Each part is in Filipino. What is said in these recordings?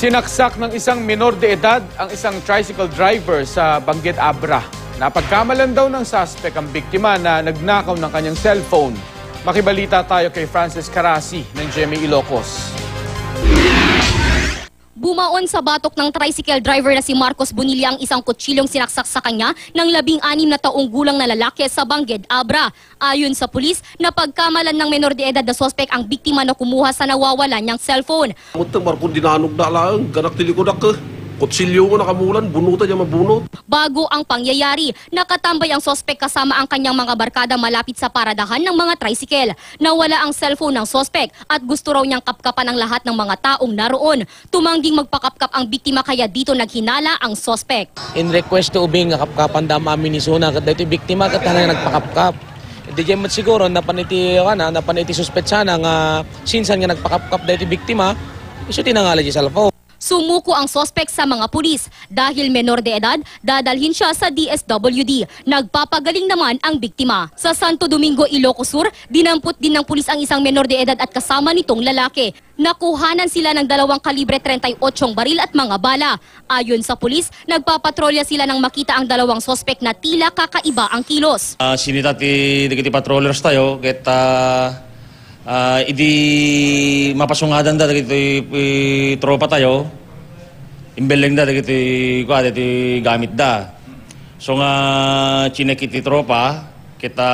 Sinaksak ng isang minor de edad ang isang tricycle driver sa Bangged Abra. Napagkamalan daw ng suspect ang biktima na nagnakaw ng kanyang cellphone. Makibalita tayo kay Francis Carasi ng GMA Ilocos. Bumaon sa batok ng tricycle driver na si Marcos Bonilla ang isang kutsilyong sinaksak sa kanya ng 16 na taong gulang na lalaki sa Bangged Abra. Ayon sa pulis, napagkamalan ng menor de edad na suspect ang biktima na kumuha sa nawawalan niyang cellphone. Muntang Marco dinanog na lang, ganak tilikodak ka. Kutsilyo mo nakamulan, bunutan niya mabunot. Bago ang pangyayari, nakatambay ang sospek kasama ang kanyang mga barkada malapit sa paradahan ng mga tricycle. Nawala ang cellphone ng sospek at gusto raw niyang kapkapan ang lahat ng mga taong naroon. Tumangging magpakapkap ang biktima kaya dito naghinala ang sospek. In request to ubing nga kapkapan dama amin ni Suna kat dito biktima kat na nagpakapkap. Di dyan siguro napaniti suspect sana nga sinsan nga nagpakapkap dito biktima, iso tinangalan di cellphone. Sumuko ang sospek sa mga pulis. Dahil menor de edad, dadalhin siya sa DSWD. Nagpapagaling naman ang biktima. Sa Santo Domingo, Ilocos Sur, dinampot din ng pulis ang isang menor de edad at kasama nitong lalaki. Nakuhanan sila ng 2 kalibre 38 baril at mga bala. Ayon sa pulis, nagpapatrolya sila nang makita ang 2 sospek na tila kakaiba ang kilos. Sinita ti patrollers tayo, idi mapasungadan da dagiti tropa tayo imbeleng da dagiti gamit da so nga chinek iti tropa kita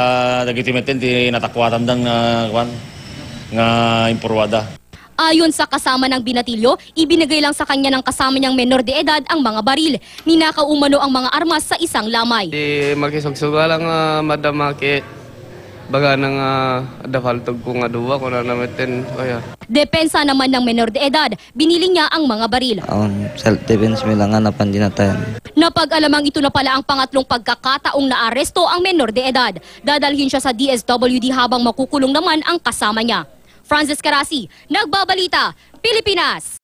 dagiti meten ti natakwatan dang nga impurwada. Ayon sa kasama ng binatilyo, ibinigay lang sa kanya ng kasama niyang menor de edad ang mga baril. Ninakaw umano ang mga armas sa isang lamay. Di makisugsuga lang madam baga nang adafaltog ko nga duwa ko na namitin kaya. Depensa naman ng menor de edad, binili niya ang mga baril. Self-defense mo lang hanapan dinatayan. Napag-alamang ito na pala ang pangatlong pagkakataong naaresto ang menor de edad. Dadalhin siya sa DSWD habang makukulong naman ang kasama niya. Francis Carasi, Nagbabalita, Pilipinas.